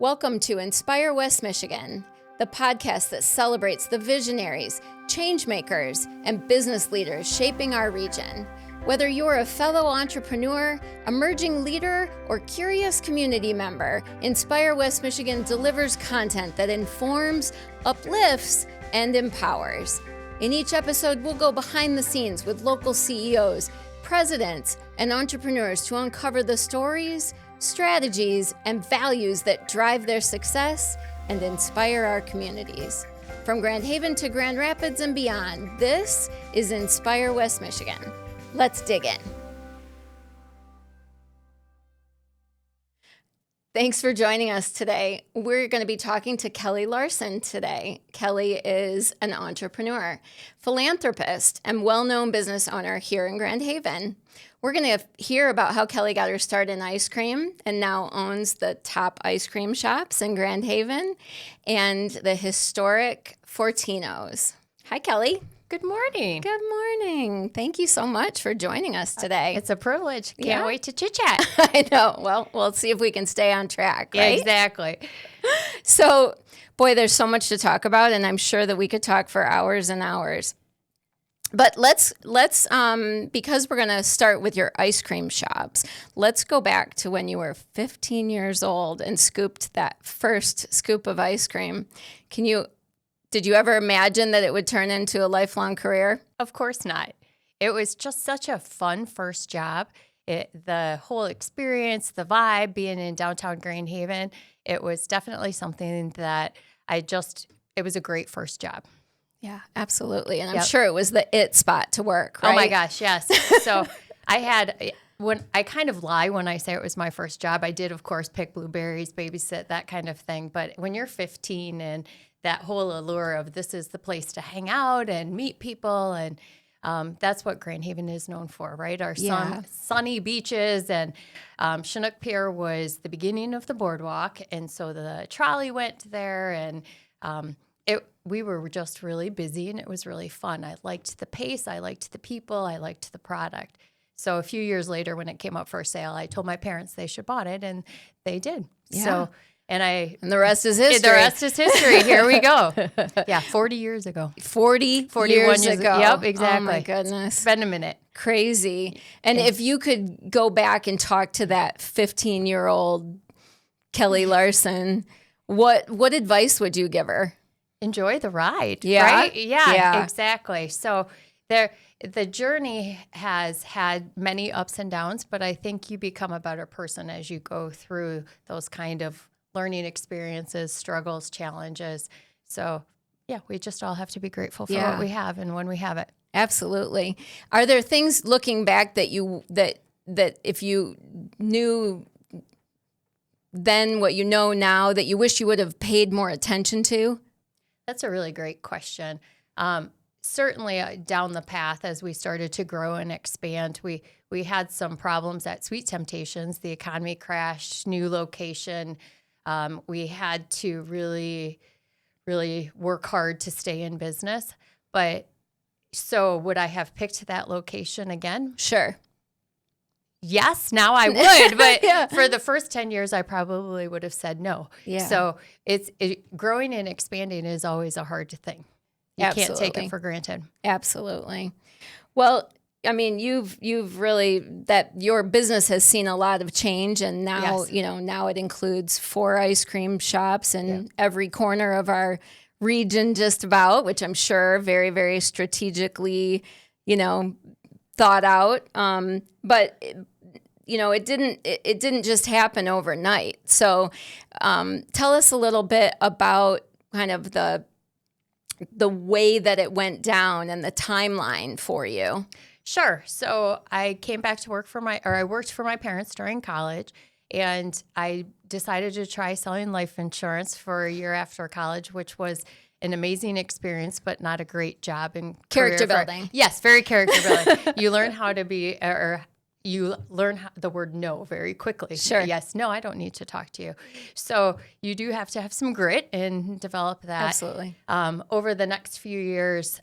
Welcome to Inspire West Michigan, the podcast that celebrates the visionaries, change makers, and business leaders shaping our region. Whether you're a fellow entrepreneur, emerging leader, or curious community member, Inspire West Michigan delivers content that informs, uplifts, and empowers. In each episode, we'll go behind the scenes with local CEOs, presidents, and entrepreneurs to uncover the stories, strategies, and values that drive their success and inspire our communities. From Grand Haven to Grand Rapids and beyond, this is Inspire West Michigan. Let's dig in. Thanks for joining us today. We're going to be talking to Kelly Larson today. Kelly is an entrepreneur, philanthropist, and well-known business owner here in Grand Haven. We're going to hear about how Kelly got her start in ice cream and now owns the top ice cream shops in Grand Haven and the historic Fortinos. Hi, Kelly. Good morning. Good morning. Thank you so much for joining us today. It's a privilege. Can't wait to chit-chat. I know. Well, we'll see if we can stay on track, right? Yeah, exactly. So, boy, there's so much to talk about, and I'm sure that we could talk for hours and hours. But let's because we're going to start with your ice cream shops, let's go back to when you were 15 years old and scooped that first scoop of ice cream. Did you ever imagine that it would turn into a lifelong career? Of course not. It was just such a fun first job. The whole experience, the vibe, being in downtown Grand Haven, it was definitely something that it was a great first job. Yeah, absolutely. And I'm sure it was the it spot to work, right? Oh my gosh, yes. So I kind of lie when I say it was my first job. I did, of course, pick blueberries, babysit, that kind of thing. But when you're 15 and that whole allure of this is the place to hang out and meet people, and that's what Grand Haven is known for, right? Our sunny beaches, and Chinook Pier was the beginning of the boardwalk, and so the trolley went there, and we were just really busy, and it was really fun. I liked the pace, I liked the people, I liked the product. So a few years later, when it came up for sale, I told my parents they should bought it, and they did. Yeah. So. And the rest is history. The rest is history. Here we go. Yeah, 40 years ago. 41 years ago. Yep, exactly. Oh, my goodness. It's been a minute. Crazy. And if you could go back and talk to that 15-year-old Kelly Larson, what advice would you give her? Enjoy the ride, yeah. Right? Yeah, exactly. So the journey has had many ups and downs, but I think you become a better person as you go through those kind of learning experiences, struggles, challenges. So, yeah, we just all have to be grateful for what we have and when we have it. Absolutely. Are there things looking back that if you knew then what you know now that you wish you would have paid more attention to? That's a really great question. Certainly down the path as we started to grow and expand, we had some problems at Sweet Temptations. The economy crashed, new location. We had to really, really work hard to stay in business. But so would I have picked that location again? Sure. Yes, now I would. But for the first 10 years, I probably would have said no. Yeah. So growing and expanding is always a hard thing. You can't take it for granted. Absolutely. Well, I mean, you've really, that your business has seen a lot of change, and now, now it includes 4 ice cream shops in every corner of our region just about, which I'm sure very, very strategically, thought out. But it didn't just happen overnight. So tell us a little bit about kind of the way that it went down and the timeline for you. Sure. So I came back to work I worked for my parents during college, and I decided to try selling life insurance for a year after college, which was an amazing experience, but not a great job in character building. Yes, very character building. You learn how to be, you learn the word no very quickly. Sure. Yes, no, I don't need to talk to you. So you do have to have some grit and develop that. Absolutely. Over the next few years,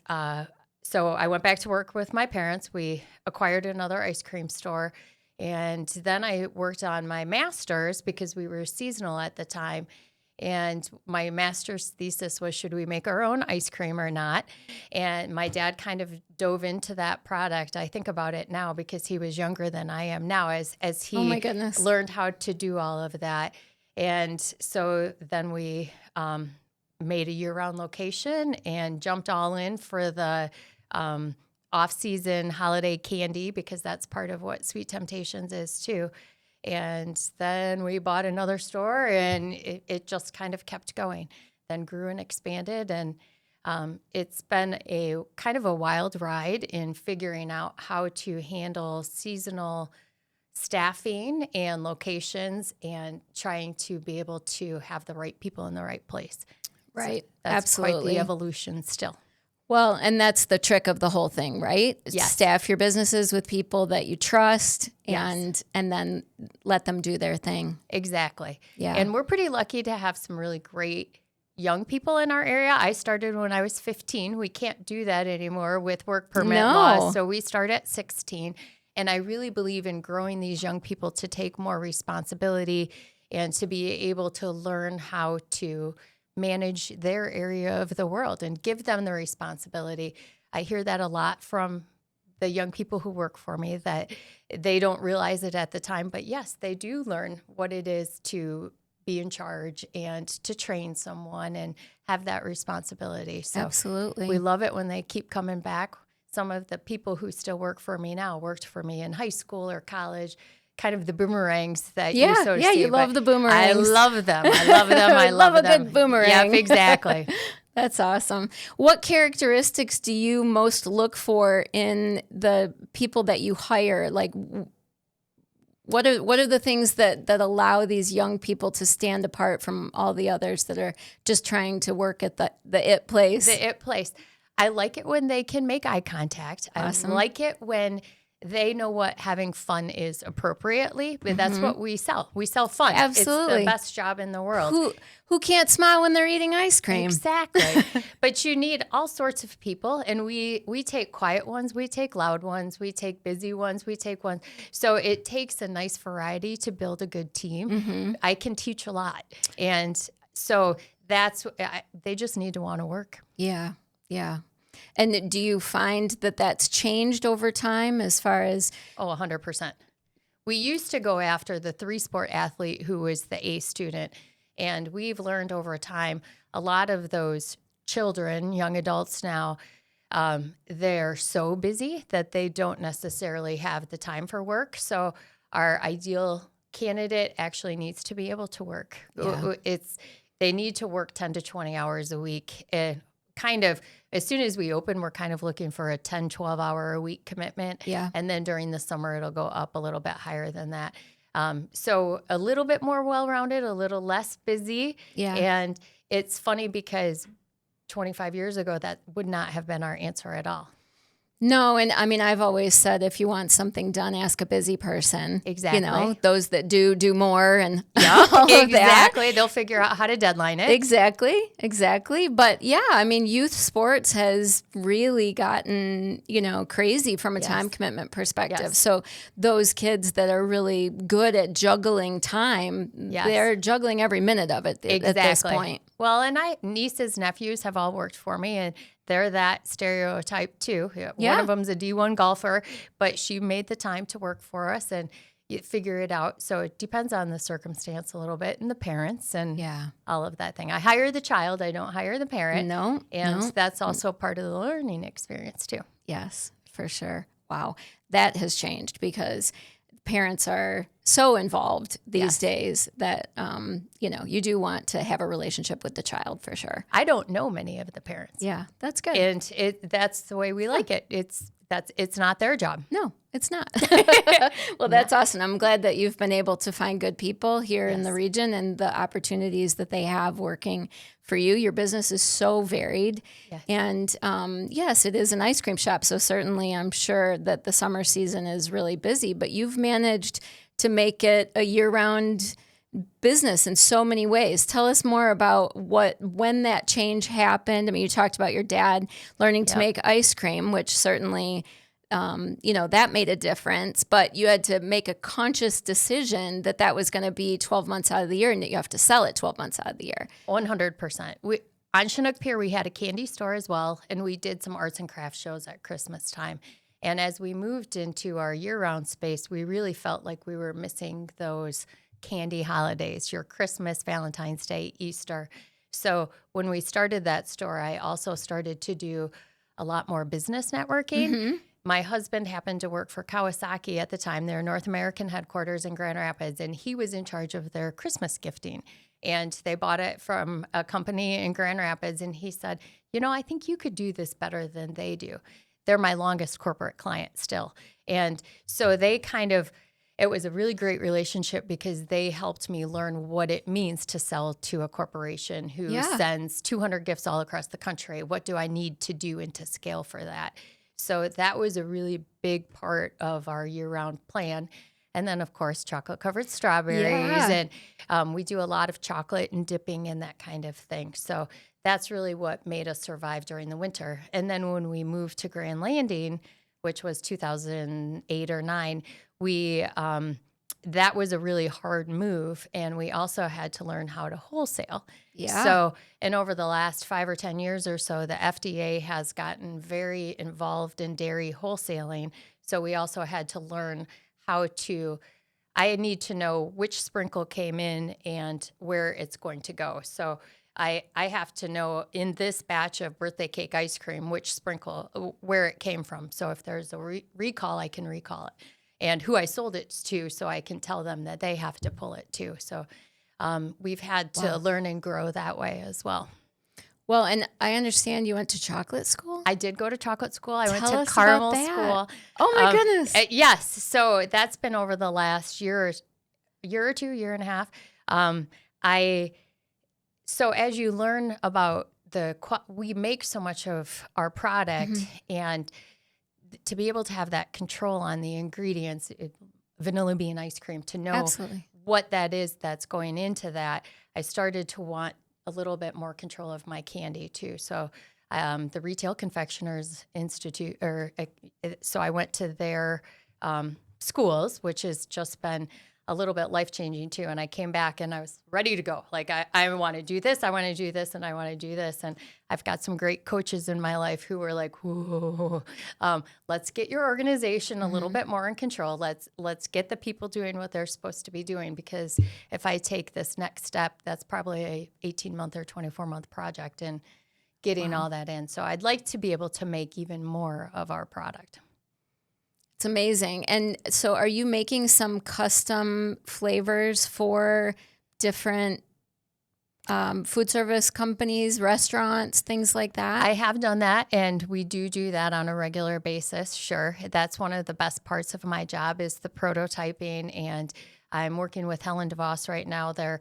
so I went back to work with my parents. We acquired another ice cream store, And then I worked on my master's because we were seasonal at the time. And my master's thesis was, should we make our own ice cream or not? And my dad kind of dove into that product. I think about it now because he was younger than I am now as he Oh my goodness. learned how to do all of that. And so then we made a year-round location and jumped all in for the off-season holiday candy, because that's part of what Sweet Temptations is too. And then we bought another store, and it just kind of kept going, then grew and expanded. And it's been a kind of a wild ride in figuring out how to handle seasonal staffing and locations and trying to be able to have the right people in the right place. Right. So that's Absolutely. quite the evolution still. Well, and that's the trick of the whole thing, right? Yes. Staff your businesses with people that you trust, Yes. and then let them do their thing. Exactly. Yeah. And we're pretty lucky to have some really great young people in our area. I started when I was 15. We can't do that anymore with work permit laws. So we start at 16. And I really believe in growing these young people to take more responsibility and to be able to learn how to manage their area of the world and give them the responsibility. I hear that a lot from the young people who work for me, that they don't realize it at the time, but yes, they do learn what it is to be in charge and to train someone and have that responsibility. So Absolutely. we love it when they keep coming back. Some of the people who still work for me now worked for me in high school or college, kind of the boomerangs that you so Yeah, see. you love the I boomerangs. love them. I love them. I Love love a them. good boomerang. Yep, exactly. That's awesome. What characteristics do you most look for in the people that you hire? Like, what are the things that allow these young people to stand apart from all the others that are just trying to work at the it place? The it place. I like it when they can make eye contact. Awesome. I like it when they know what having fun is appropriately. But that's what we sell. We sell fun. Absolutely. It's the best job in the world. Who can't smile when they're eating ice cream? Exactly. But you need all sorts of people, and we take quiet ones, we take loud ones, we take busy ones, we take ones. So it takes a nice variety to build a good team. I can teach a lot. And so they just need to want to work. Yeah, yeah. And do you find that that's changed over time as far as? Oh, 100%. We used to go after the 3-sport athlete who was the A student. And we've learned over time, a lot of those children, young adults now, they're so busy that they don't necessarily have the time for work. So our ideal candidate actually needs to be able to work. Yeah. They need to work 10 to 20 hours a week. Kind of, as soon as we open, we're kind of looking for a 10, 12-hour a week commitment. Yeah. And then during the summer, it'll go up a little bit higher than that. So a little bit more well-rounded, a little less busy. Yeah. And it's funny because 25 years ago, that would not have been our answer at all. No, and I mean, I've always said if you want something done, ask a busy person. Exactly. You know, those that do more and Yeah, all of that. exactly. They'll figure out how to deadline it. Exactly. But yeah, I mean, youth sports has really gotten, crazy from a time commitment perspective. Yes. So those kids that are really good at juggling time, they're juggling every minute of it at this point. Well, and nieces, nephews have all worked for me, and they're that stereotype too. Yeah. One of them's a D1 golfer, but she made the time to work for us and figure it out. So it depends on the circumstance a little bit and the parents and all of that thing. I hire the child. I don't hire the parent. No. That's also part of the learning experience too. Yes, for sure. Wow. That has changed because parents are so involved these days that, you do want to have a relationship with the child for sure. I don't know many of the parents. Yeah, that's good. And that's the way we like it. It's not their job. No, it's not. Well, that's awesome. I'm glad that you've been able to find good people here in the region and the opportunities that they have working for you. Your business is so varied. Yes. And yes, it is an ice cream shop. So certainly I'm sure that the summer season is really busy, but you've managed to make it a year-round business in so many ways. Tell us more about when that change happened. I mean, you talked about your dad learning to make ice cream, which certainly that made a difference, but you had to make a conscious decision that was going to be 12 months out of the year and that you have to sell it 12 months out of the year. 100%. On Chinook Pier, we had a candy store as well, and we did some arts and crafts shows at Christmas time. And as we moved into our year-round space, we really felt like we were missing those candy holidays, your Christmas, Valentine's Day, Easter. So when we started that store, I also started to do a lot more business networking. Mm-hmm. My husband happened to work for Kawasaki at the time, their North American headquarters in Grand Rapids, and he was in charge of their Christmas gifting. And they bought it from a company in Grand Rapids, and he said, I think you could do this better than they do. They're my longest corporate client still. And so it was a really great relationship because they helped me learn what it means to sell to a corporation who sends 200 gifts all across the country. What do I need to do and to scale for that? So that was a really big part of our year-round plan. And then, of course, chocolate-covered strawberries. And we do a lot of chocolate and dipping and that kind of thing. So that's really what made us survive during the winter. And then when we moved to Grand Landing, which was 2008 or 9, that was a really hard move. And we also had to learn how to wholesale. Yeah. So, and over the last 5 or 10 years or so, the FDA has gotten very involved in dairy wholesaling. So we also had to learn I need to know which sprinkle came in and where it's going to go. So I have to know in this batch of birthday cake ice cream, which sprinkle, where it came from. So if there's a recall, I can recall it. And who I sold it to, so I can tell them that they have to pull it too. So we've had to learn and grow that way as well. Well, and I understand you went to chocolate school? I did go to chocolate school. I went to caramel school. Oh, my goodness. Yes. So that's been over the last year or two, year and a half. So as you learn about we make so much of our product, and to be able to have that control on the ingredients, vanilla bean ice cream, to know what that is that's going into that, I started to want a little bit more control of my candy too. So the Retail Confectioneries Institute, so I went to their schools, which has just been a little bit life-changing too. And I came back and I was ready to go. Like, I want to do this, I want to do this, and I want to do this. And I've got some great coaches in my life who were like, whoa, let's get your organization a little bit more in control. Let's get the people doing what they're supposed to be doing, because if I take this next step, that's probably a 18-month or 24-month project, and getting all that in. So I'd like to be able to make even more of our product. It's amazing. And so are you making some custom flavors for different food service companies, restaurants, things like that? I have done that, and we do that on a regular basis, sure. That's one of the best parts of my job, is the prototyping, and I'm working with Helen DeVos right now. They're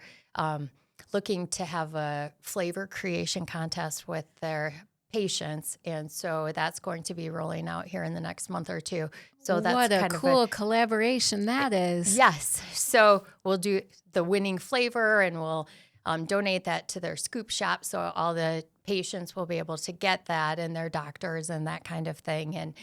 looking to have a flavor creation contest with their patients, and so that's going to be rolling out here in the next month or two. So that's what a kind cool of collaboration that is. Yes. So we'll do the winning flavor, and we'll donate that to their Skoops shop, so all the patients will be able to get that, and their doctors and that kind of thing. And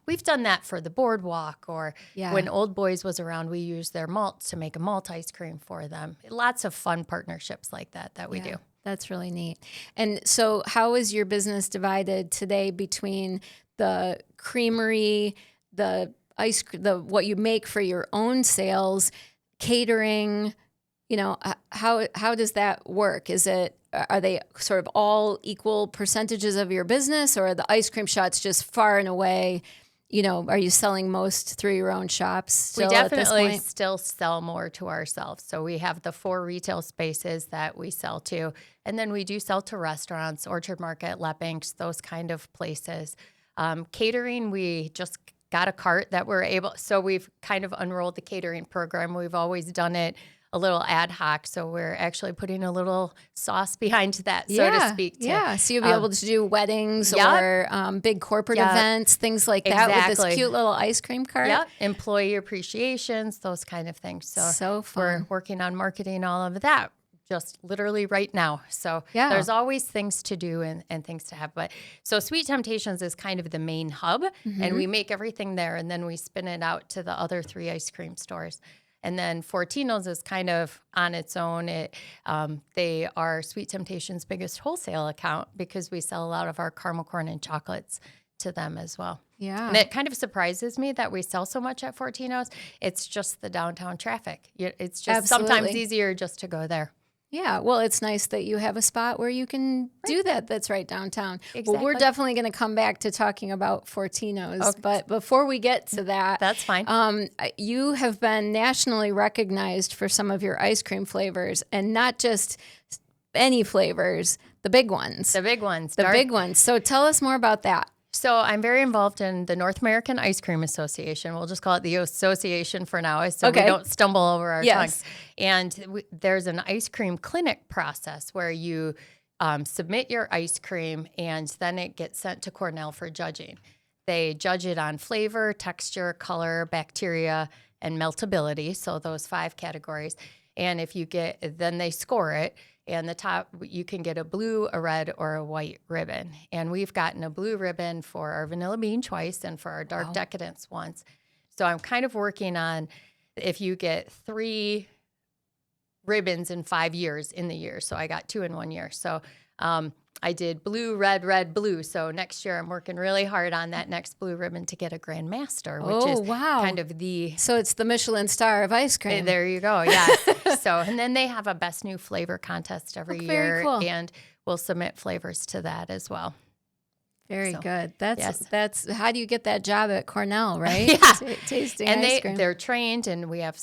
we've done that for the boardwalk, or when Old Boys was around, we used their malts to make a malt ice cream for them. Lots of fun partnerships like that we do. That's really neat. And so how is your business divided today between the creamery, the ice cream, what you make for your own sales, catering? How does that work? Are they sort of all equal percentages of your business, or are the ice cream shots just far and away? Are you selling most through your own shops? We definitely still sell more to ourselves. So we have the 4 retail spaces that we sell to. And then we do sell to restaurants, Orchard Market, Leppinks, those kind of places. Catering, we just got a cart that we're able, so we've kind of unrolled the catering program. We've always done it a little ad hoc, so we're actually putting a little sauce behind that, so to speak. So you'll be able to do weddings or big corporate events, things like that, with this cute little ice cream cart. Yeah, employee appreciations, those kind of things. So fun. We're working on marketing all of that just literally right now. So there's always things to do and things to have. But so Sweet Temptations is kind of the main hub, and we make everything there, and then we spin it out to the other 3 ice cream stores. And then Fortino's is kind of on its own. They are Sweet Temptations' biggest wholesale account because we sell a lot of our caramel corn and chocolates to them as well. Yeah. And it kind of surprises me that we sell so much at Fortino's. It's just the downtown traffic. It's just sometimes easier just to go there. Yeah, well, it's nice that you have a spot where you can do that that's right downtown. Exactly. Well, we're definitely going to come back to talking about Fortino's, but before we get to that, that's fine. You have been nationally recognized for some of your ice cream flavors, and not just any flavors, the big ones. The big ones. The big ones. So tell us more about that. So I'm very involved in the North American Ice Cream Association. We'll just call it the association for now, so we don't stumble over our tongues. And there's an ice cream clinic process where you submit your ice cream, and then it gets sent to Cornell for judging. They judge it on flavor, texture, color, bacteria, and meltability, so those 5 categories. And if you then they score it. And the top, you can get a blue, a red, or a white ribbon. And we've gotten a blue ribbon for our vanilla bean twice and for our dark decadence once. So I'm kind of working on if you get 3 ribbons in 5 years in the year. So I got 2 in 1 year. So I did blue, red, red, blue. So next year I'm working really hard on that next blue ribbon to get a Grand Master, which is kind of the... So it's the Michelin star of ice cream. There you go, yeah. And then they have a best new flavor contest every year. Very cool. And we'll submit flavors to that as well. Very good. That's how do you get that job at Cornell, right? Yeah. Tasting and ice cream. They're trained, and we have,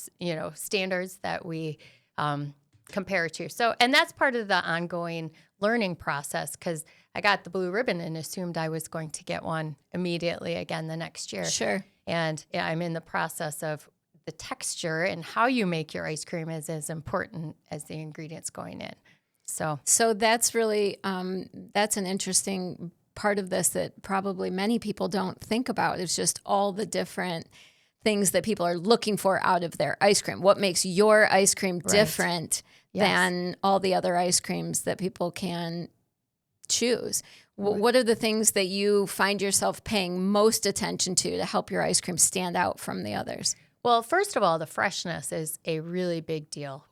standards that we compare to. So, and that's part of the ongoing learning process, because I got the blue ribbon and assumed I was going to get one immediately again the next year. Sure. And I'm in the process of the texture, and how you make your ice cream is as important as the ingredients going in. So that's really, that's an interesting part of this that probably many people don't think about. It's just all the different things that people are looking for out of their ice cream. What makes your ice cream different than all the other ice creams that people can choose? What are the things that you find yourself paying most attention to help your ice cream stand out from the others? Well, first of all, the freshness is a really big deal.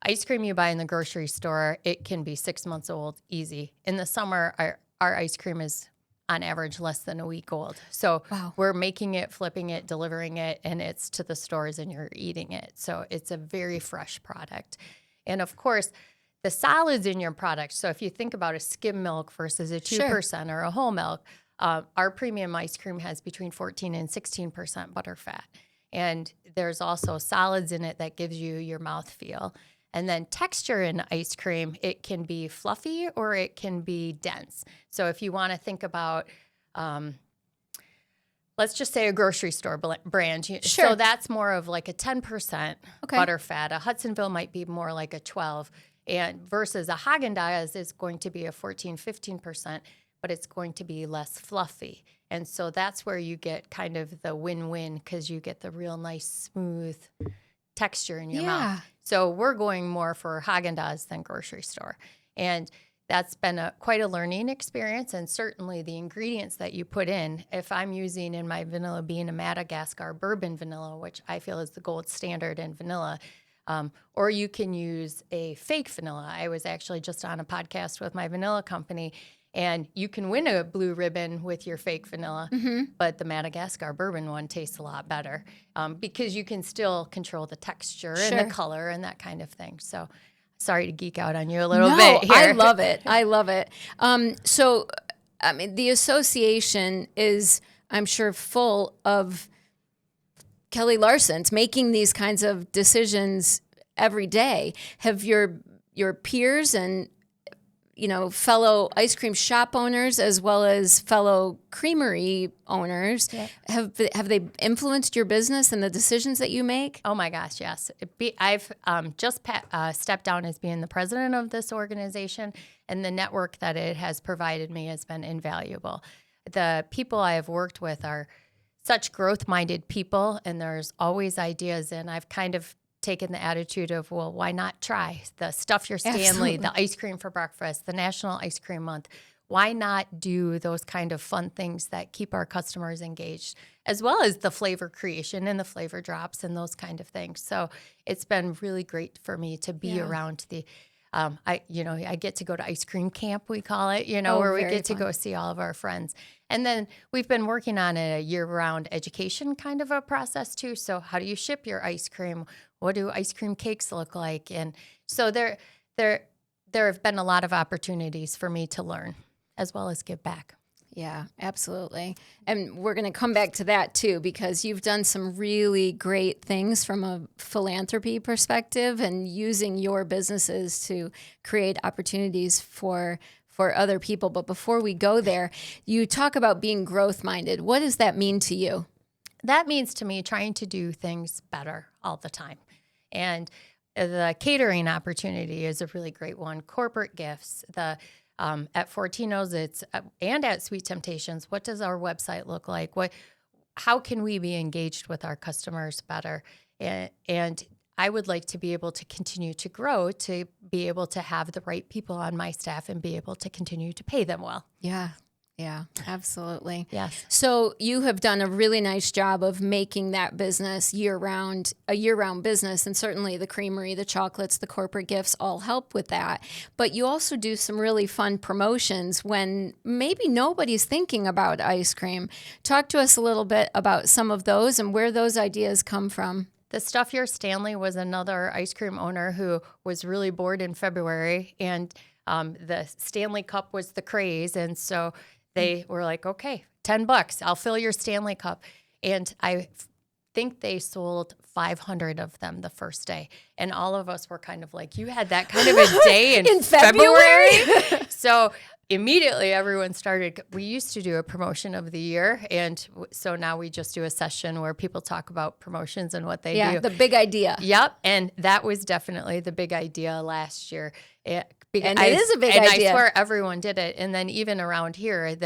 Ice cream you buy in the grocery store, it can be 6 months old, easy. In the summer, our ice cream is on average less than a week old. So we're making it, flipping it, delivering it, and it's to the stores and you're eating it. So it's a very fresh product. And of course, the solids in your product. So if you think about a skim milk versus a 2% or a whole milk, our premium ice cream has between 14 and 16% butterfat. And there's also solids in it that gives you your mouthfeel. And then texture in ice cream, it can be fluffy or it can be dense. So if you want to think about, let's just say a grocery store brand. So that's more of like a 10% butterfat. A Hudsonville might be more like a 12. And versus a Haagen-Dazs is going to be a 14, 15%, but it's going to be less fluffy. And so that's where you get kind of the win-win, because you get the real nice, smooth texture in your mouth. So we're going more for Haagen-Dazs than grocery store. And that's been quite a learning experience, and certainly the ingredients that you put in. If I'm using in my vanilla bean a Madagascar bourbon vanilla, which I feel is the gold standard in vanilla, or you can use a fake vanilla. I was actually just on a podcast with my vanilla company, and you can win a blue ribbon with your fake vanilla, but the Madagascar bourbon one tastes a lot better because you can still control the texture and the color and that kind of thing. So sorry to geek out on you a little bit here. I love it. I love it. So, I mean, the association is, I'm sure, full of Kelly Larsons making these kinds of decisions every day. Have your peers and fellow ice cream shop owners as well as fellow creamery owners, have they influenced your business and the decisions that you make? Oh my gosh, yes. I've just stepped down as being the president of this organization, and the network that it has provided me has been invaluable. The people I have worked with are such growth-minded people, and there's always ideas, and I've kind of taken the attitude of, well, why not try the Stuff Your Stanley, Absolutely. the ice cream for breakfast, the National Ice Cream Month. Why not do those kind of fun things that keep our customers engaged, as well as the flavor creation and the flavor drops and those kind of things. So it's been really great for me to be around the I get to go to ice cream camp, we call it, where we get to go see all of our friends. And then we've been working on a year-round education kind of a process too. So how do you ship your ice cream? What do ice cream cakes look like? And so there have been a lot of opportunities for me to learn as well as give back. Yeah, absolutely. And we're going to come back to that too, because you've done some really great things from a philanthropy perspective and using your businesses to create opportunities for other people. But before we go there, you talk about being growth minded. What does that mean to you? That means to me trying to do things better all the time. And the catering opportunity is a really great one. Corporate gifts, at Fortino's, and at Sweet Temptations, what does our website look like? How can we be engaged with our customers better? And I would like to be able to continue to grow, to be able to have the right people on my staff and be able to continue to pay them well. Yeah, absolutely. Yes. So you have done a really nice job of making that business a year-round business, and certainly the creamery, the chocolates, the corporate gifts all help with that. But you also do some really fun promotions when maybe nobody's thinking about ice cream. Talk to us a little bit about some of those and where those ideas come from. The Stuff Your Stanley was another ice cream owner who was really bored in February, and the Stanley Cup was the craze, and so they were like, okay, $10, I'll fill your Stanley Cup. And I think they sold 500 of them the first day. And all of us were kind of like, you had that kind of a day in February? So immediately everyone started, we used to do a promotion of the year. And so now we just do a session where people talk about promotions and what they do. Yeah, the big idea. Yep. And that was definitely the big idea last year. And it is a big idea. I swear everyone did it. And then even around here,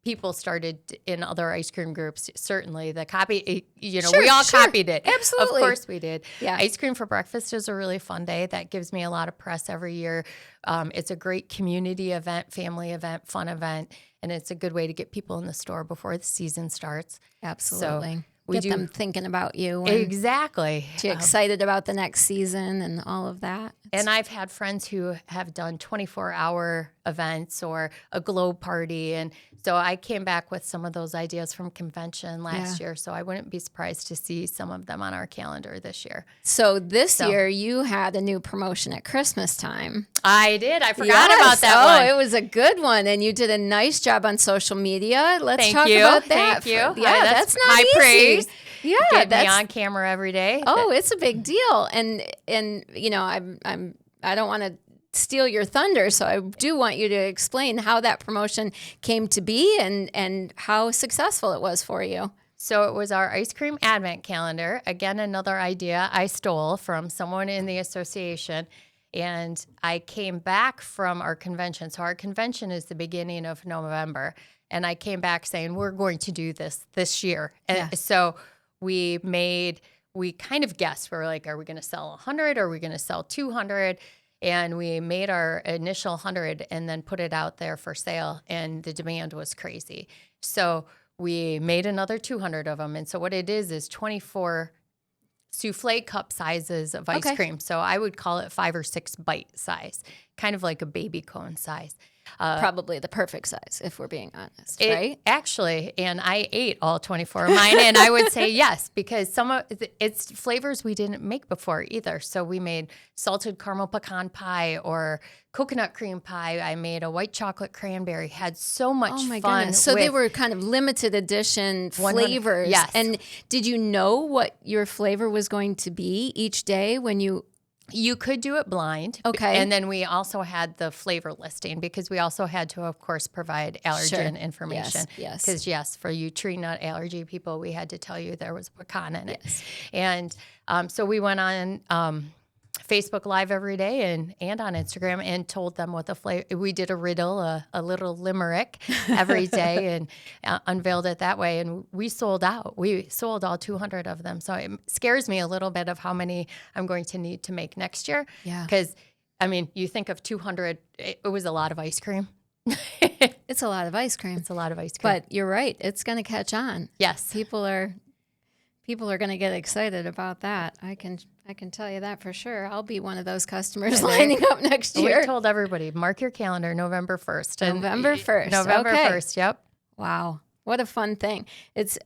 people started in other ice cream groups. Certainly the copy, we all copied it. Absolutely. Of course we did. Yeah. Ice cream for breakfast is a really fun day. That gives me a lot of press every year. It's a great community event, family event, fun event. And it's a good way to get people in the store before the season starts. Absolutely. So Get them thinking about you. And exactly. get excited about the next season and all of that. And I've had friends who have done 24-hour events or a globe party. And so I came back with some of those ideas from convention last year. So I wouldn't be surprised to see some of them on our calendar this year. So this year you had a new promotion at Christmas time. I did. I forgot about that one. Oh, it was a good one. And you did a nice job on social media. Let's talk you. about that. Thank you. Yeah, that's not high easy. Praise. Yeah, Get me on camera every day. Oh, it's a big deal. And I don't want to steal your thunder, so I do want you to explain how that promotion came to be and how successful it was for you. So it was our ice cream advent calendar. Again, another idea I stole from someone in the association. And I came back from our convention. So our convention is the beginning of November. And I came back saying, we're going to do this year. And so we kind of guessed. We were like, are we going to sell 100? Or are we going to sell 200? And we made our initial 100 and then put it out there for sale. And the demand was crazy. So we made another 200 of them. And so what it is 24 souffle cup sizes of ice cream. So I would call it 5 or 6 bite size, kind of like a baby cone size. Probably the perfect size, if we're being honest, right? Actually, and I ate all 24 of mine, and I would say yes, because some of it's flavors we didn't make before either. So we made salted caramel pecan pie or coconut cream pie. I made a white chocolate cranberry. Had so much fun. Goodness. So they were kind of limited edition flavors. Yes. And did you know what your flavor was going to be each day when you... You could do it blind. Okay. And then we also had the flavor listing because we also had to, of course, provide allergen information. Yes. Because, for you tree nut allergy people, we had to tell you there was pecan in it. And so we went on Facebook Live every day and on Instagram, and told them what the flavor. We did a riddle, a little limerick every day, and unveiled it that way. And we sold out. We sold all 200 of them. So it scares me a little bit of how many I'm going to need to make next year. Yeah. Because, I mean, you think of 200, it was a lot of ice cream. It's a lot of ice cream. It's a lot of ice cream. But you're right. It's going to catch on. Yes. People are going to get excited about that. I can tell you that for sure. I'll be one of those customers lining up next year. We told everybody, mark your calendar, November 1st. November 1st. November okay. 1st, yep. Wow. What a fun thing. It's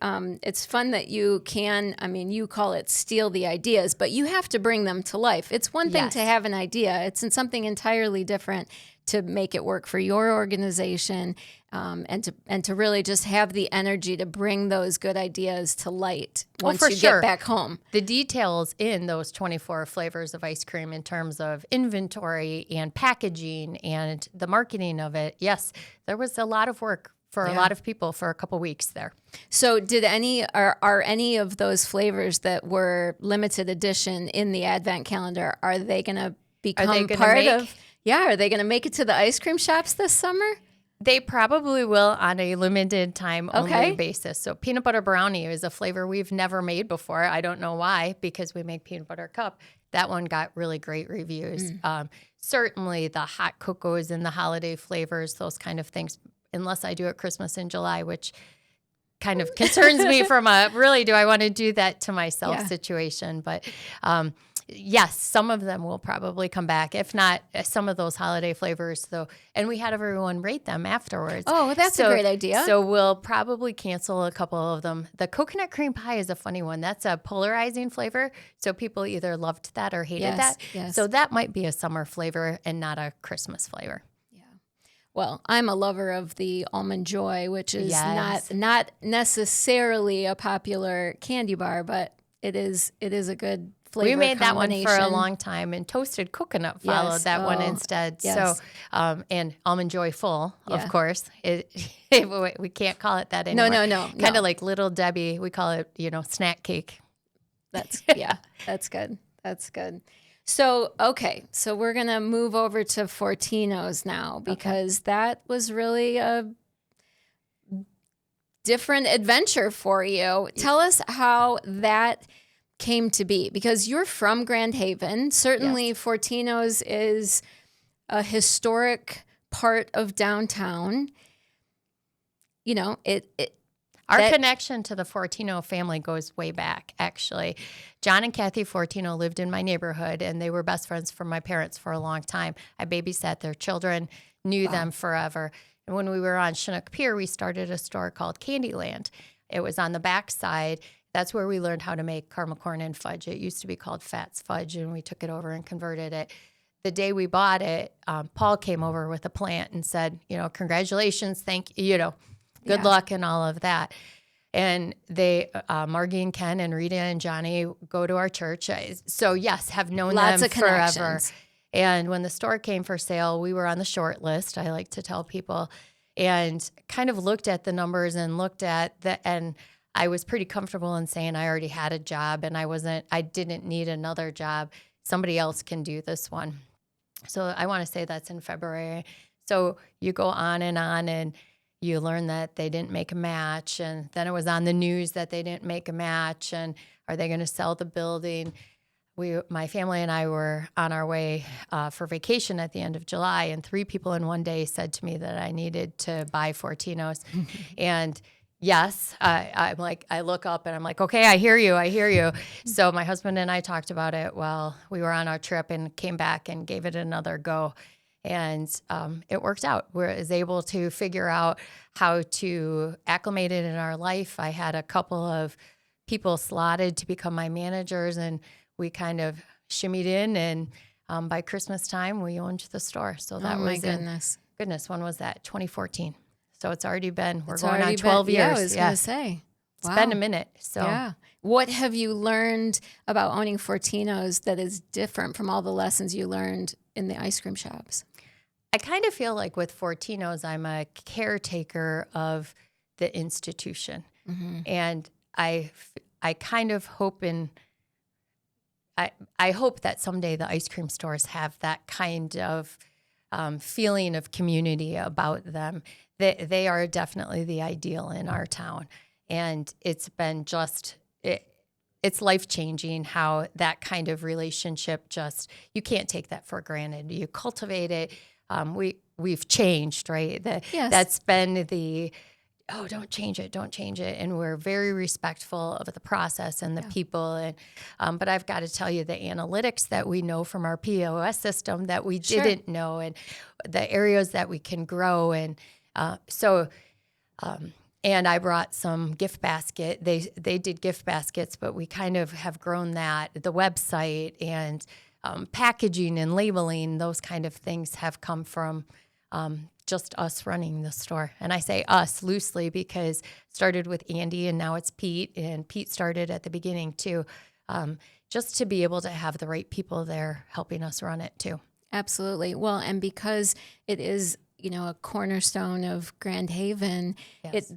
fun that you can, you call it steal the ideas, but you have to bring them to life. It's one thing Yes. to have an idea. It's something entirely different to make it work for your organization, and to really just have the energy to bring those good ideas to light once for you sure. get back home. The details in those 24 flavors of ice cream in terms of inventory and packaging and the marketing of it, yes, there was a lot of work for a lot of people for a couple weeks there. So are any of those flavors that were limited edition in the Advent calendar, are they going to become part of? Yeah, are they going to make it to the ice cream shops this summer? They probably will on a limited time only basis. So peanut butter brownie is a flavor we've never made before. I don't know why, because we make peanut butter cup. That one got really great reviews. Certainly the hot cocos and the holiday flavors, those kind of things, unless I do it Christmas in July, which kind of concerns me from a really, do I want to do that to myself situation. But yes, some of them will probably come back. If not, some of those holiday flavors, though. And we had everyone rate them afterwards. Oh, well, that's a great idea. So we'll probably cancel a couple of them. The coconut cream pie is a funny one. That's a polarizing flavor. So people either loved that or hated that. Yes. So that might be a summer flavor and not a Christmas flavor. Well, I'm a lover of the Almond Joy, which is not necessarily a popular candy bar, but it is a good flavor. We made that one for a long time, and toasted coconut followed that one instead. Yes. So, and Almond Joy full, of course. We can't call it that anymore. No. Kind of like Little Debbie. We call it, snack cake. That's good. That's good. So, so we're going to move over to Fortino's now, because that was really a different adventure for you. Tell us how that came to be, because you're from Grand Haven. Certainly Fortino's is a historic part of downtown. Our connection to the Fortino family goes way back, actually. John and Kathy Fortino lived in my neighborhood, and they were best friends for my parents for a long time. I babysat their children, knew them forever. And when we were on Chinook Pier, we started a store called Candyland. It was on the back side. That's where we learned how to make caramel corn and fudge. It used to be called Fats Fudge, and we took it over and converted it. The day we bought it, Paul came over with a plant and said, congratulations, thank you, good luck and all of that. And they, Margie and Ken and Rita and Johnny go to our church. So yes, have known Lots them of forever. connections. And when the store came for sale, we were on the short list, I like to tell people, and kind of looked at the numbers and and I was pretty comfortable in saying I already had a job and I didn't need another job. Somebody else can do this one. So I want to say that's in February. So you go on, and you learn that they didn't make a match, and then it was on the news that they didn't make a match, and are they going to sell the building? My family and I were on our way for vacation at the end of July, and 3 people in one day said to me that I needed to buy Fortino's. And yes, I'm like, I look up and I'm like, okay, I hear you. So my husband and I talked about it while we were on our trip and came back and gave it another go. And it worked out. We was able to figure out how to acclimate it in our life. I had a couple of people slotted to become my managers, and we kind of shimmied in. And by Christmas time, we owned the store. So that was goodness. When was that? 2014. So it's already been. We're going on 12 years. Yeah, I was going to say. It's been a minute. So yeah. What have you learned about owning Fortino's that is different from all the lessons you learned in the ice cream shops? I kind of feel like with Fortino's, I'm a caretaker of the institution. Mm-hmm. And I kind of hope I hope that someday the ice cream stores have that kind of feeling of community about them. They are definitely the ideal in our town. And it's been it's life-changing how that kind of relationship you can't take that for granted. You cultivate it. We've changed, right? Yes. That's been don't change it. And we're very respectful of the process and the people. And but I've got to tell you, the analytics that we know from our POS system that we didn't know, and the areas that we can grow. And and I brought some gift basket. They did gift baskets, but we kind of have grown that. The website and packaging and labeling, those kind of things have come from just us running the store. And I say us loosely because it started with Andy and now it's Pete. And Pete started at the beginning too, just to be able to have the right people there helping us run it too. Absolutely. Well, and because it is, a cornerstone of Grand Haven, Yes.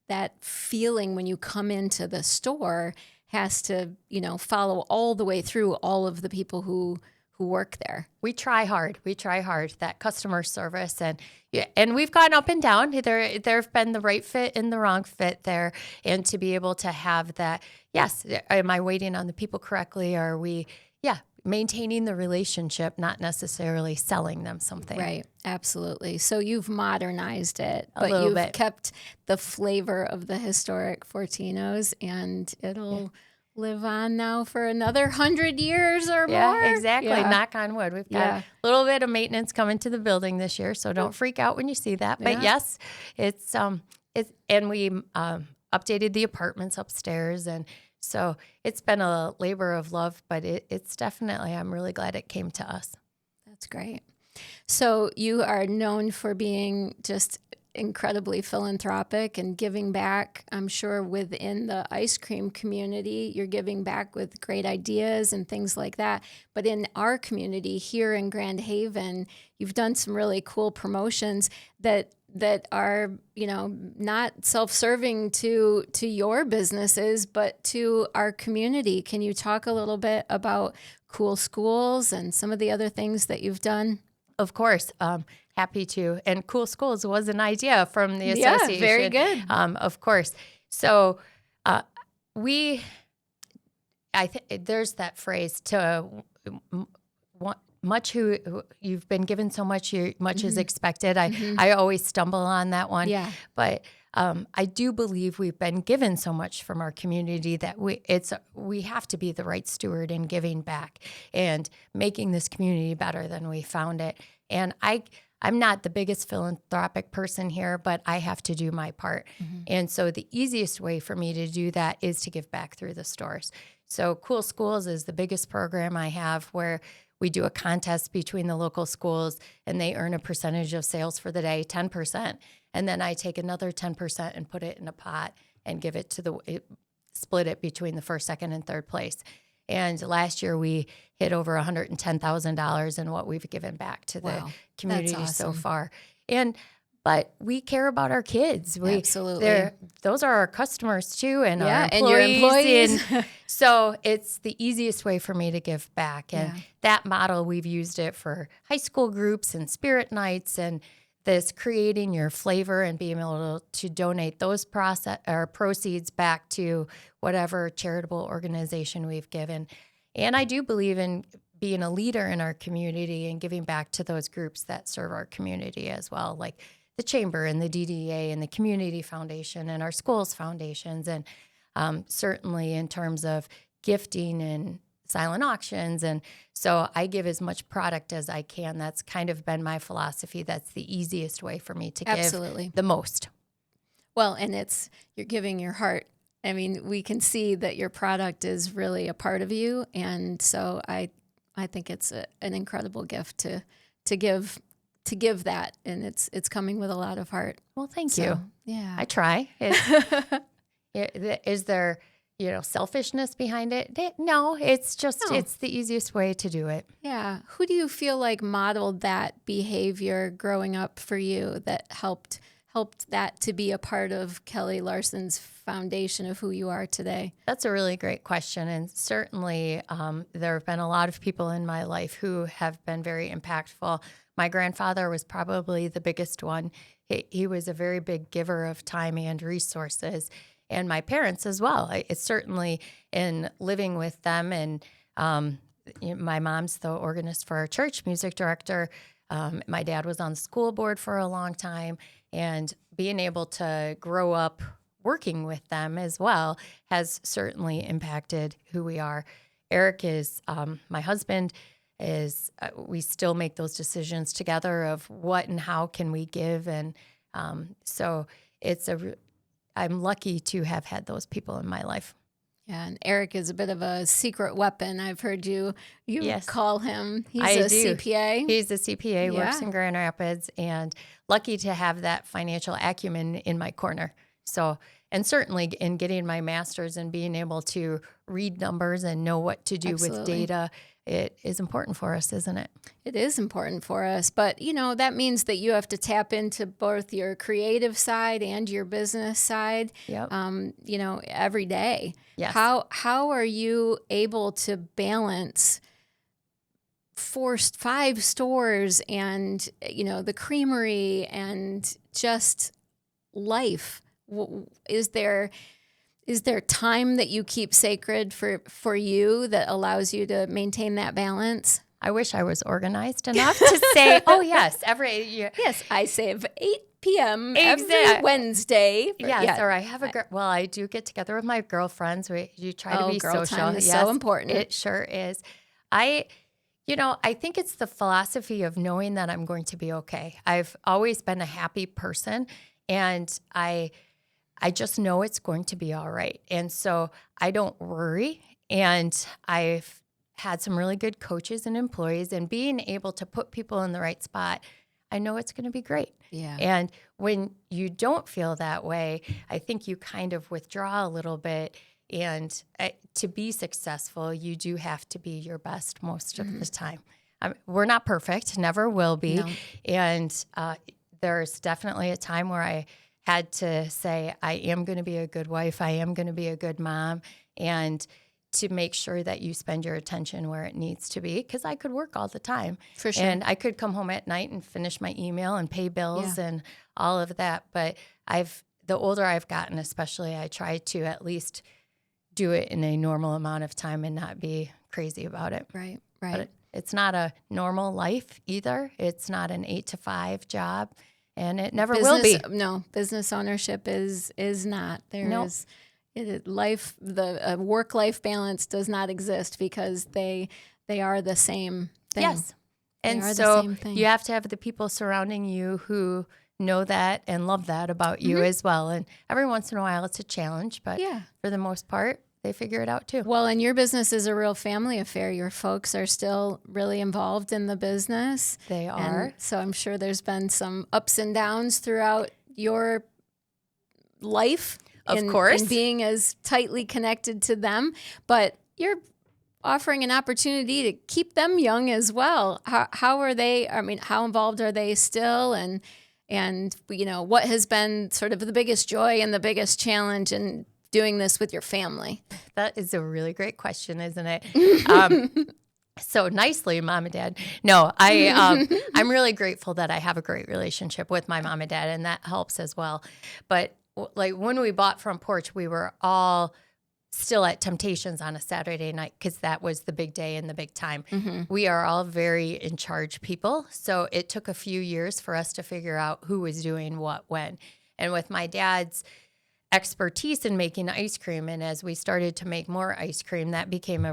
That feeling when you come into the store has to, follow all the way through all of the people who work there. We try hard. That customer service, and we've gone up and down. There have been the right fit and the wrong fit there, and to be able to have that. Yes, am I waiting on the people correctly? Are we? Yeah, maintaining the relationship, not necessarily selling them something. Right, absolutely. So you've modernized it, A but little you've bit. kept the flavor of the historic Fortinos, and it'll live on now for another 100 years or more. Yeah, exactly. Yeah. Knock on wood. We've got a little bit of maintenance coming to the building this year, so don't freak out when you see that. But yes, it's and we updated the apartments upstairs, and so it's been a labor of love, but it's definitely, I'm really glad it came to us. That's great. So you are known for being just incredibly philanthropic and giving back. I'm sure within the ice cream community, you're giving back with great ideas and things like that. But in our community here in Grand Haven, you've done some really cool promotions that are, not self-serving to your businesses, but to our community. Can you talk a little bit about Cool Schools and some of the other things that you've done? Of course. Happy to. And Cool Schools was an idea from the association. Yeah, very good. Of course. So there's that phrase much who you've been given so much, much is expected. I always stumble on that one. Yeah. But I do believe we've been given so much from our community that we have to be the right steward in giving back and making this community better than we found it. And I'm not the biggest philanthropic person here, but I have to do my part. And so the easiest way for me to do that is to give back through the stores. So Cool Schools is the biggest program I have, where we do a contest between the local schools, and they earn a percentage of sales for the day, 10%. And then I take another 10% and put it in a pot and give it split it between the first, second, and third place. And last year we hit over $110,000 in what we've given back to the community so far. But we care about our kids. Absolutely. Those are our customers too, and our employees. And your employees. And so it's the easiest way for me to give back. And that model, we've used it for high school groups and spirit nights, and this creating your flavor and being able to donate those proceeds back to whatever charitable organization we've given. And I do believe in being a leader in our community and giving back to those groups that serve our community as well, like the Chamber and the DDA and the Community Foundation and our schools foundations. And certainly in terms of gifting and silent auctions. And so I give as much product as I can. That's kind of been my philosophy. That's the easiest way for me to give the most. Well, and you're giving your heart. I mean, we can see that your product is really a part of you. And so I think it's an incredible gift to give that, and it's coming with a lot of heart. Well, thank you. Yeah, I try. Is there, selfishness behind it? No, it's just it's the easiest way to do it. Yeah. Who do you feel like modeled that behavior growing up for you that helped helped that to be a part of Kelly Larson's foundation of who you are today? That's a really great question. And certainly there have been a lot of people in my life who have been very impactful. My grandfather was probably the biggest one. He was a very big giver of time and resources, and my parents as well. It's certainly in living with them, and my mom's the organist for our church, music director. My dad was on the school board for a long time, and being able to grow up working with them as well has certainly impacted who we are. Eric is my husband. We still make those decisions together of what and how can we give, and so I'm lucky to have had those people in my life. Yeah, and Eric is a bit of a secret weapon. I've heard you Yes. call him. He's I a do. CPA. He's a CPA, works Yeah. in Grand Rapids, and lucky to have that financial acumen in my corner. So, and certainly in getting my master's and being able to read numbers and know what to do with Absolutely. data, it is important for us, isn't it? It is important for us, but that means that you have to tap into both your creative side and your business side. Yep. Every day. Yes. How are you able to balance 5 stores and the creamery and just life? Is there time that you keep sacred for you that allows you to maintain that balance? I wish I was organized enough to say, oh, yes, every year. Yes, I save 8 p.m. every Exact- Wednesday. Yes, or I have I do get together with my girlfriends. You try to be girl social. time is Yes, so important. It sure is. I think it's the philosophy of knowing that I'm going to be okay. I've always been a happy person, and I just know it's going to be all right. And so I don't worry. And I've had some really good coaches and employees, and being able to put people in the right spot, I know it's going to be great. Yeah. And when you don't feel that way, I think you kind of withdraw a little bit. And to be successful, you do have to be your best most of the time. We're not perfect, never will be. No. And there's definitely a time where I had to say, I am going to be a good wife. I am going to be a good mom. And to make sure that you spend your attention where it needs to be, because I could work all the time. For sure. And I could come home at night and finish my email and pay bills and all of that. But the older I've gotten, especially, I try to at least do it in a normal amount of time and not be crazy about it. Right. But it's not a normal life either. It's not an 8 to 5 job, and it never will be. No, business ownership is not. The work-life balance does not exist because they are the same thing. Yes. And are the so same thing. you have to have the people surrounding you who know that and love that about you as well. And every once in a while it's a challenge, but for the most part, they figure it out too. Well, and your business is a real family affair. Your folks are still really involved in the business. They are. And so I'm sure there's been some ups and downs throughout your life. Of course. In being as tightly connected to them. But you're offering an opportunity to keep them young as well. How are they? I mean, how involved are they still? And what has been sort of the biggest joy and the biggest challenge in doing this with your family? That is a really great question, isn't it? So nicely, Mom and Dad. No, I'm really grateful that I have a great relationship with my mom and dad, and that helps as well. But like when we bought Front Porch, we were all still at Temptations on a Saturday night because that was the big day and the big time. Mm-hmm. We are all very in charge people. So it took a few years for us to figure out who was doing what when. And with my dad's expertise in making ice cream, and as we started to make more ice cream, that became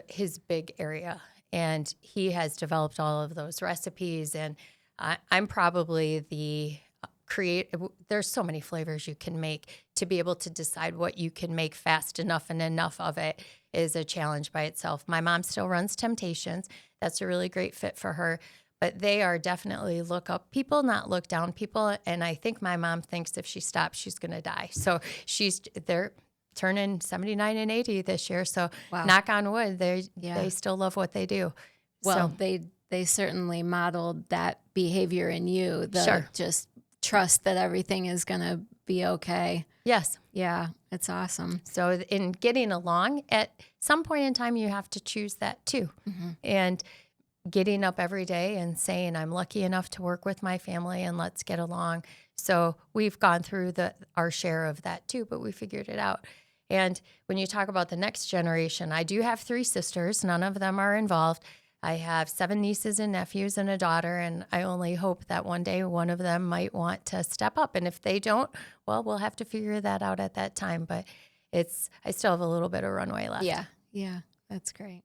his big area. And he has developed all of those recipes. And I'm probably the there's so many flavors you can make. To be able to decide what you can make fast enough and enough of it is a challenge by itself. My mom still runs Temptations. That's a really great fit for her. But they are definitely look up people, not look down people. And I think my mom thinks if she stops, she's going to die. So they're turning 79 and 80 this year. So knock on wood, they still love what they do. Well, they certainly modeled that behavior in you. Sure. Just trust that everything is going to be okay. Yes. Yeah, it's awesome. So in getting along, at some point in time, you have to choose that too. Mm-hmm. And getting up every day and saying, I'm lucky enough to work with my family and let's get along. So we've gone through our share of that too, but we figured it out. And when you talk about the next generation, I do have 3 sisters. None of them are involved. I have 7 nieces and nephews and a daughter, and I only hope that one day one of them might want to step up. And if they don't, well, we'll have to figure that out at that time. But I still have a little bit of runway left. Yeah, that's great.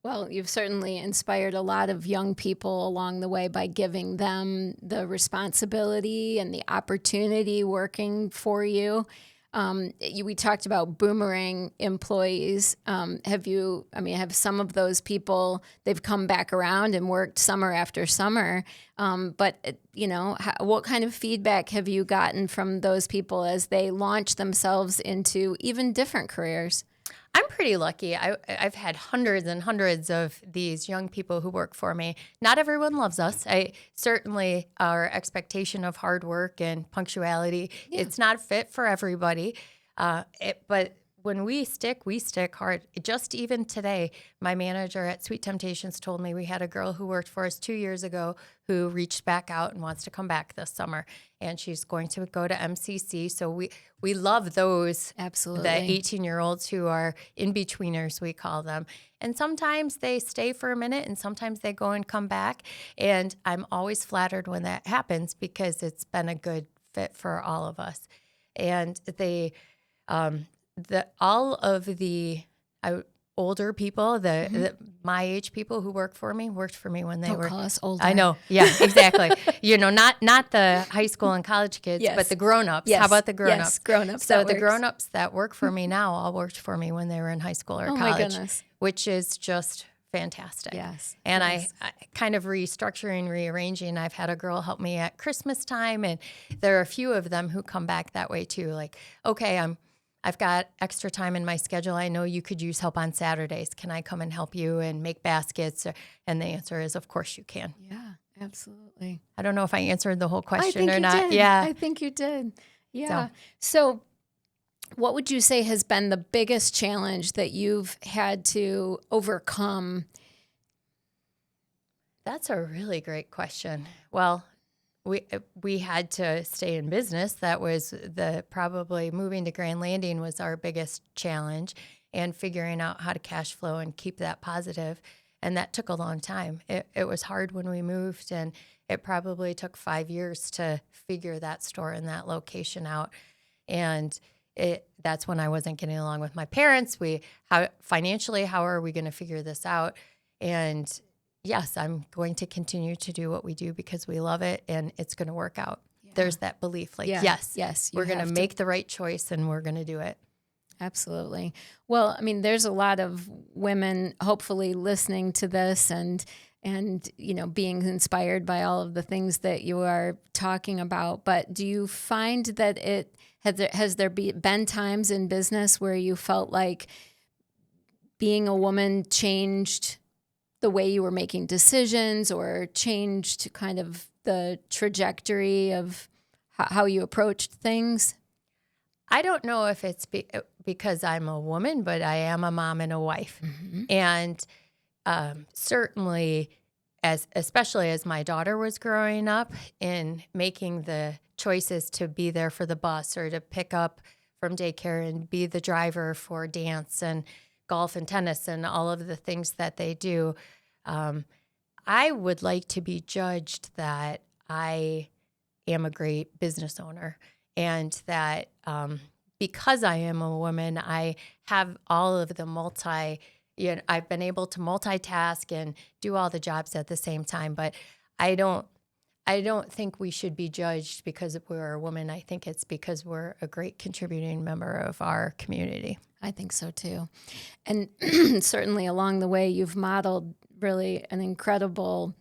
Well, you've certainly inspired a lot of young people along the way by giving them the responsibility and the opportunity working for you. We talked about boomerang employees. Have some of those people, they've come back around and worked summer after summer. What kind of feedback have you gotten from those people as they launch themselves into even different careers? I'm pretty lucky. I've had hundreds and hundreds of these young people who work for me. Not everyone loves us. Certainly our expectation of hard work and punctuality, it's not fit for everybody. But when we stick hard. Just even today, my manager at Sweet Temptations told me we had a girl who worked for us 2 years ago who reached back out and wants to come back this summer. And she's going to go to MCC. So we love those. Absolutely. The 18-year-olds who are in-betweeners, we call them. And sometimes they stay for a minute and sometimes they go and come back. And I'm always flattered when that happens because it's been a good fit for all of us. And all of the older people, my age people who worked for me when they were. Call us older. I know. Yeah, exactly. Not the high school and college kids, but the grown-ups. Yes. How about the grown-ups? Yes, grown-ups. So the grown-ups that work for me now all worked for me when they were in high school or college. My goodness. Which is just fantastic. Yes. And yes. I kind of rearranging. I've had a girl help me at Christmas time, and there are a few of them who come back that way too. Like, okay, I've got extra time in my schedule. I know you could use help on Saturdays. Can I come and help you and make baskets? And the answer is, of course you can. Yeah, absolutely. I don't know if I answered the whole question or not. Did. Yeah. I think you did. Yeah. So what would you say has been the biggest challenge that you've had to overcome? That's a really great question. Well, we had to stay in business. That was probably moving to Grand Landing was our biggest challenge, and figuring out how to cash flow and keep that positive. And that took a long time. It was hard when we moved, and it probably took 5 years to figure that store and that location out. And that's when I wasn't getting along with my parents. Financially, how are we going to figure this out? And yes, I'm going to continue to do what we do because we love it and it's going to work out. Yeah. There's that belief, yes, we're going to make the right choice and we're going to do it. Absolutely. Well, I mean, there's a lot of women hopefully listening to this and being inspired by all of the things that you are talking about. But do you find that has there been times in business where you felt like being a woman changed the way you were making decisions or changed kind of the trajectory of how you approached things? I don't know if it's because I'm a woman, but I am a mom and a wife. Mm-hmm. And certainly, especially as my daughter was growing up, in making the choices to be there for the bus or to pick up from daycare and be the driver for dance and golf and tennis and all of the things that they do, I would like to be judged that I am a great business owner, and that because I am a woman, I have all of the I've been able to multitask and do all the jobs at the same time. But I don't think we should be judged because we're a woman. I think it's because we're a great contributing member of our community. I think so too. And certainly along the way, you've modeled really an incredible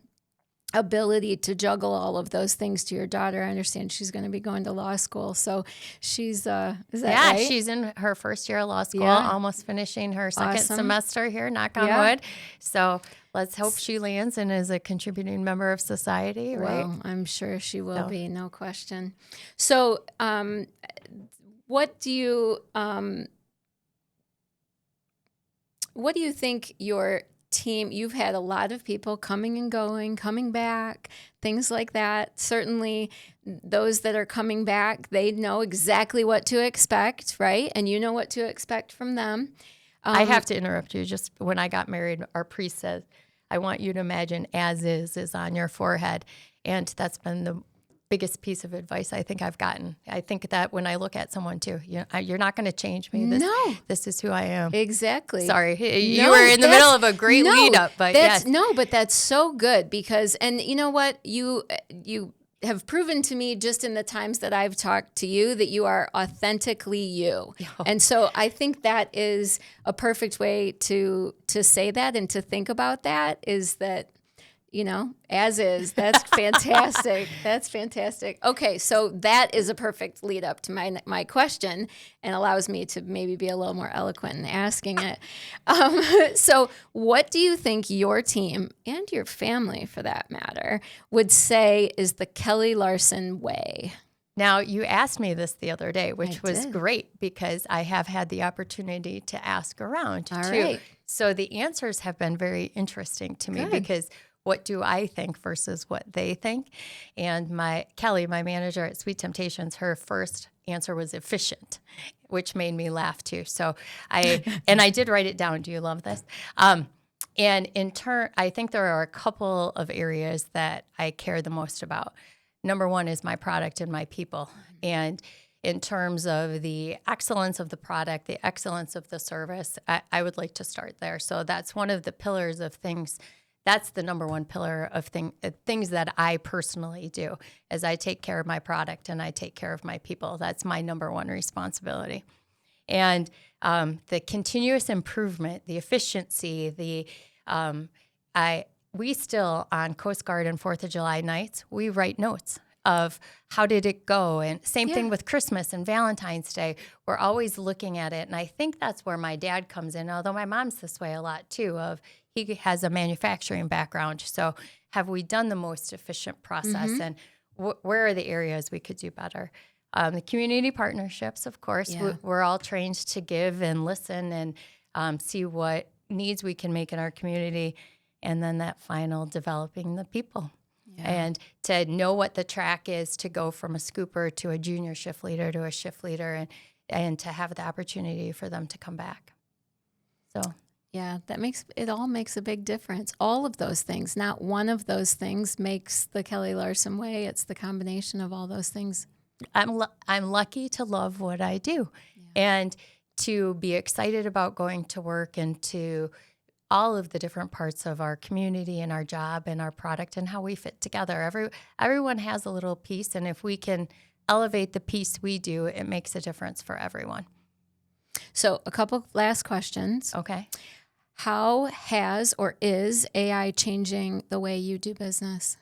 ability to juggle all of those things to your daughter. I understand she's going to be going to law school. So she's, is that right? She's in her first year of law school, almost finishing her second semester here, knock on wood. So Let's hope she lands and is a contributing member of society, right? Well, I'm sure she will be, no question. So, what do you think your team, you've had a lot of people coming and going, coming back, things like that. Certainly those that are coming back, they know exactly what to expect, right? And you know what to expect from them. I have to interrupt you. Just when I got married, our priest said, I want you to imagine as is on your forehead. And that's been the biggest piece of advice I think I've gotten. I think that when I look at someone too, you're not going to change me. This is who I am. Exactly. Sorry, you were in the middle of a great lead up, but yes. No, but that's so good because, and you know what, you have proven to me just in the times that I've talked to you that you are authentically you. And so I think that is a perfect way to say that and to think about that is that, as is. That's fantastic. That's fantastic. Okay, so that is a perfect lead up to my question and allows me to maybe be a little more eloquent in asking it. So what do you think your team and your family, for that matter, would say is the Kelly Larson way? Now, you asked me this the other day, which was great because I have had the opportunity to ask around too. Right. So the answers have been very interesting to me because what do I think versus what they think? And Kelly, my manager at Sweet Temptations, her first answer was efficient, which made me laugh too. So I did write it down. Do you love this? And in turn, I think there are a couple of areas that I care the most about. Number one is my product and my people. And in terms of the excellence of the product, the excellence of the service, I would like to start there. So that's one of the pillars of things. That's the number one pillar of things that I personally do, is I take care of my product and I take care of my people. That's my number one responsibility. And the continuous improvement, the efficiency, we still, on Coast Guard and 4th of July nights, we write notes of how did it go? And same thing with Christmas and Valentine's Day. We're always looking at it. And I think that's where my dad comes in, although my mom's this way a lot too, he has a manufacturing background. So have we done the most efficient process? And where are the areas we could do better? The community partnerships, of course, we're all trained to give and listen and see what needs we can make in our community. And then that final developing the people. And to know what the track is to go from a scooper to a junior shift leader to a shift leader and to have the opportunity for them to come back. So, yeah, it all makes a big difference. All of those things, not one of those things makes the Kelly Larson way. It's the combination of all those things. I'm lucky to love what I do and to be excited about going to work and to all of the different parts of our community and our job and our product and how we fit together. Everyone has a little piece, and if we can elevate the piece we do, it makes a difference for everyone. So a couple last questions. Okay. How has or is AI changing the way you do business?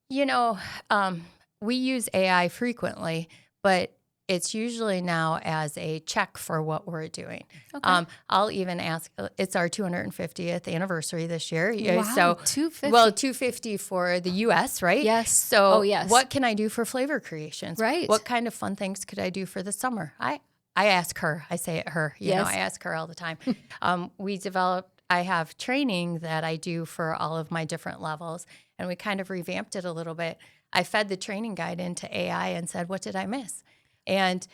We use AI frequently, but it's usually now as a check for what we're doing. Okay. I'll even ask, it's our 250th anniversary this year. Wow, so 250. Well, 250 for the U.S., right? Yes. So what can I do for flavor creations? Right. What kind of fun things could I do for the summer? I ask her. I say it her. I ask her all the time. I have training that I do for all of my different levels, and we kind of revamped it a little bit. I fed the training guide into AI and said, what did I miss? And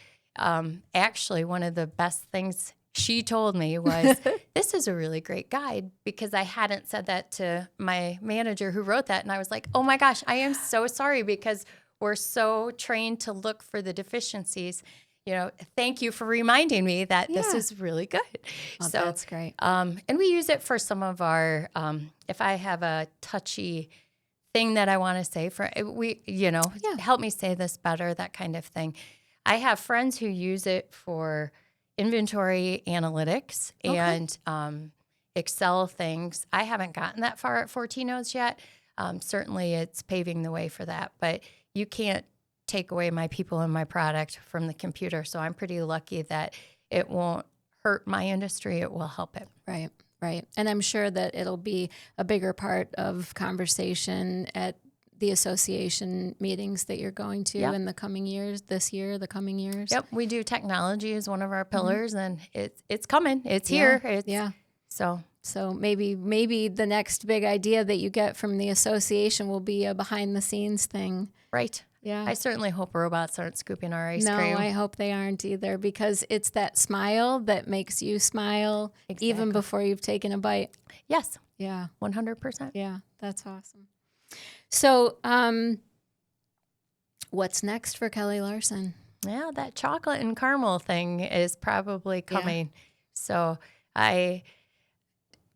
actually, one of the best things she told me was, this is a really great guide, because I hadn't said that to my manager who wrote that. And I was like, oh my gosh, I am so sorry, because we're so trained to look for the deficiencies. Thank you for reminding me that this is really good. Oh, so that's great. And we use it for some of our, if I have a touchy thing that I want to say help me say this better, that kind of thing. I have friends who use it for inventory analytics and Excel things. I haven't gotten that far at Fortino's yet. Certainly it's paving the way for that, but you can't take away my people and my product from the computer. So I'm pretty lucky that it won't hurt my industry. It will help it. Right. Right. And I'm sure that it'll be a bigger part of conversation at the association meetings that you're going to in the coming years, the coming years. Yep. We do technology as one of our pillars, and it's coming. It's here. So maybe the next big idea that you get from the association will be a behind the scenes thing. Right. Yeah. I certainly hope robots aren't scooping our ice no, cream. I hope they aren't either, because it's that smile that makes you smile even before you've taken a bite. Yes. Yeah. 100%. Yeah. That's awesome. So, what's next for Kelly Larson? Yeah, that chocolate and caramel thing is probably coming. So I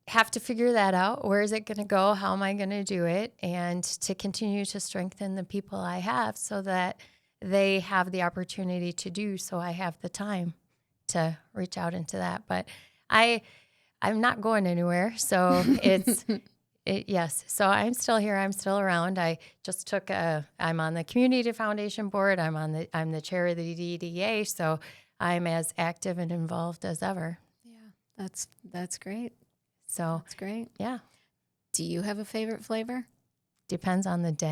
have to figure that out. Where is it going to go? How am I going to do it? And to continue to strengthen the people I have so that they have the opportunity to do, so I have the time to reach out into that. But I'm not going anywhere. So yes. So I'm still here. I'm still around. I just I'm on the Community Foundation board. I'm the chair of the DDA. So I'm as active and involved as ever. Yeah, that's great. So that's great. Yeah. Do you have a favorite flavor? Depends on the day.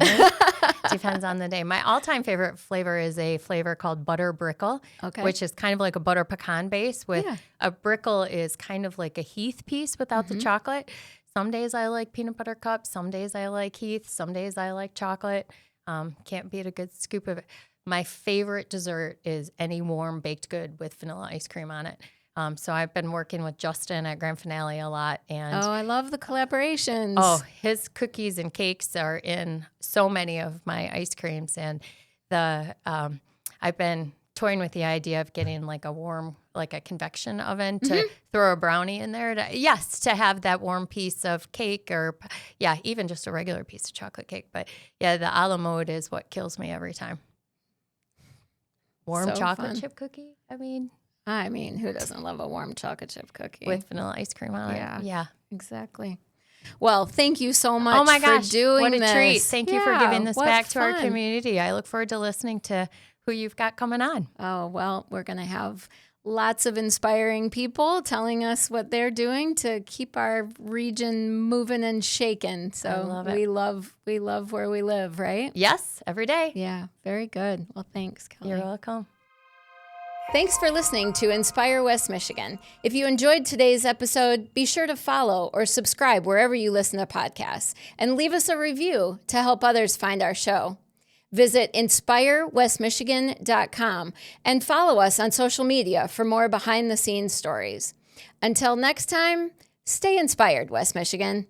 Depends on the day. My all-time favorite flavor is a flavor called butter brickle, which is kind of like a butter pecan base with a brickle is kind of like a Heath piece without the chocolate. Some days I like peanut butter cups. Some days I like Heath. Some days I like chocolate. Can't beat a good scoop of it. My favorite dessert is any warm baked good with vanilla ice cream on it. So I've been working with Justin at Grand Finale a lot. And I love the collaborations. Oh, his cookies and cakes are in so many of my ice creams. And I've been toying with the idea of getting like a convection oven to throw a brownie in there. To have that warm piece of cake or, even just a regular piece of chocolate cake. But the a la mode is what kills me every time. Warm chocolate chip cookie. I mean, who doesn't love a warm chocolate chip cookie? With vanilla ice cream on it. Yeah. Exactly. Well, thank you so much for doing this. What a treat. Thank you for giving this back to our community. I look forward to listening to who you've got coming on. Oh, well, we're going to have lots of inspiring people telling us what they're doing to keep our region moving and shaking. So we love where we live, right? Yes, every day. Yeah, very good. Well, thanks, Kelly. You're welcome. Thanks for listening to Inspire West Michigan. If you enjoyed today's episode, be sure to follow or subscribe wherever you listen to podcasts and leave us a review to help others find our show. Visit inspirewestmichigan.com and follow us on social media for more behind-the-scenes stories. Until next time, stay inspired, West Michigan.